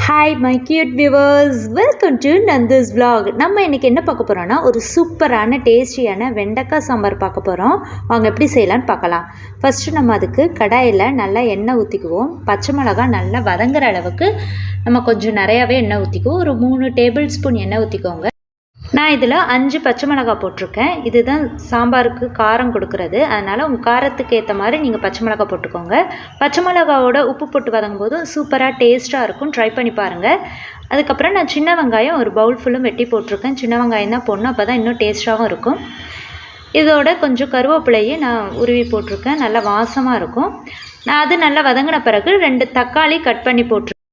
Hi my cute viewers, welcome to Nandhu's vlog. நம்ம இன்றைக்கி என்ன பார்க்க போகிறோன்னா ஒரு சூப்பரான டேஸ்டியான வெண்டைக்காய் சாம்பார் பார்க்க போகிறோம். வாங்க எப்படி செய்யலான்னு பார்க்கலாம். ஃபஸ்ட்டு நம்ம அதுக்கு கடாயில் நல்லா எண்ணெய் ஊற்றிக்குவோம். பச்சை மிளகாய் நல்லா வதங்குற அளவுக்கு நம்ம கொஞ்சம் நிறையாவே எண்ணெய் ஊற்றிக்குவோம். ஒரு 3 டேபிள் ஸ்பூன் எண்ணெய் ஊற்றிக்கோங்க. நான் இதில் 5 பச்சை மிளகாய் போட்டிருக்கேன். இதுதான் சாம்பாருக்கு காரம் கொடுக்குறது. அதனால் உங்கள் காரத்துக்கு ஏற்ற மாதிரி நீங்கள் பச்சை மிளகாய் போட்டுக்கோங்க. பச்சை மிளகாவோட உப்பு போட்டு வதங்கும் போது சூப்பராக டேஸ்ட்டாக இருக்கும். ட்ரை பண்ணி பாருங்கள். அதுக்கப்புறம் நான் சின்ன வெங்காயம் ஒரு பவுல் ஃபுல்லும் வெட்டி போட்டிருக்கேன். சின்ன வெங்காயம் தான் போடணும், அப்போ தான் இன்னும் டேஸ்ட்டாகவும் இருக்கும். இதோட கொஞ்சம் கருவேப்பிலையும் நான் உருவி போட்டிருக்கேன். நல்லா வாசமாக இருக்கும். நான் அது நல்லா வதங்கின பிறகு 2 தக்காளி கட் பண்ணி போட்டிருக்கேன்.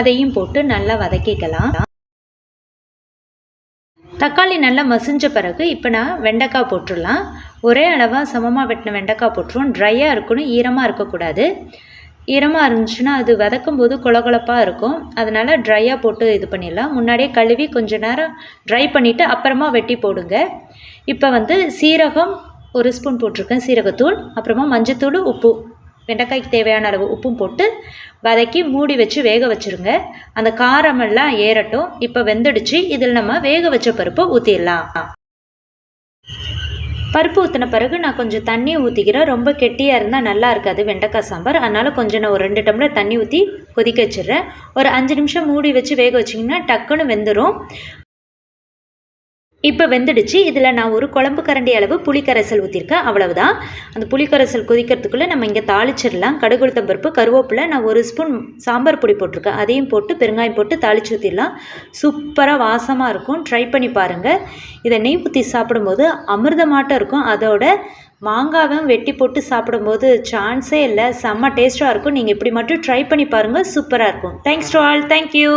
அதையும் போட்டு நல்லா வதக்கிக்கலாம். தக்காளி நல்லா மசிஞ்ச பிறகு இப்போ நான் வெண்டைக்காய் போட்டுடலாம். ஒரே அளவாக சமமாக வெட்டின வெண்டைக்காய் போட்டுருவோம். ட்ரையாக இருக்கணும், ஈரமாக இருக்கக்கூடாது. ஈரமாக இருந்துச்சுன்னா அது வதக்கும் போது கொலகொலப்பாக இருக்கும். அதனால் ட்ரையாக போட்டு இது பண்ணிடலாம். முன்னாடியே கழுவி கொஞ்சம் நேரம் ட்ரை பண்ணிவிட்டு அப்புறமா வெட்டி போடுங்க. இப்போ சீரகம் 1 ஸ்பூன் போட்டிருக்கேன், சீரகத்தூள். அப்புறமா மஞ்சத்தூள், உப்பு, வெண்டைக்காய்க்கு தேவையான அளவு உப்பும் போட்டு வதக்கி மூடி வச்சு வேக வச்சுருங்க. அந்த காரமெல்லாம் ஏறட்டும். இப்போ வெந்துடுச்சு. இதில் நம்ம வேக வச்ச பருப்பை ஊற்றிடலாம். பருப்பு ஊற்றின பிறகு நான் கொஞ்சம் தண்ணி ஊற்றிக்கிறேன். ரொம்ப கெட்டியாக இருந்தால் நல்லா இருக்காது வெண்டைக்காய் சாம்பார். அதனால் கொஞ்சம் நான் ஒரு 2 டம்ளர் தண்ணி ஊற்றி கொதிக்க வச்சிடுறேன். ஒரு 5 நிமிஷம் மூடி வச்சு வேக வச்சிங்கன்னா டக்குன்னு வெந்துடும். இப்போ வெந்துடுச்சு. இதில் நான் ஒரு குழம்பு கரண்டி அளவு புளிக்கரைசல் ஊற்றிருக்கேன், அவ்வளவுதான். அந்த புளிக்கரைசல் கொதிக்கிறதுக்குள்ளே நம்ம இங்கே தாளிச்சிடலாம். கடுகு உளுத்தம் பருப்பு, கருவேப்பிலை, நான் 1 ஸ்பூன் சாம்பார் பொடி போட்டிருக்கேன், அதையும் போட்டு பெருங்காயம் போட்டு தாளித்து ஊற்றிடலாம். சூப்பராக வாசமாக இருக்கும். ட்ரை பண்ணி பாருங்கள். இதை நெய் ஊற்றி சாப்பிடும்போது அமிர்தமாட்டம் இருக்கும். அதோட மாங்காவும் வெட்டி போட்டு சாப்பிடும்போது சான்ஸே இல்லை, செம்ம டேஸ்ட்டாக இருக்கும். நீங்கள் இப்படி மட்டும் ட்ரை பண்ணி பாருங்கள், சூப்பராக இருக்கும். Thanks to all. தேங்க்யூ.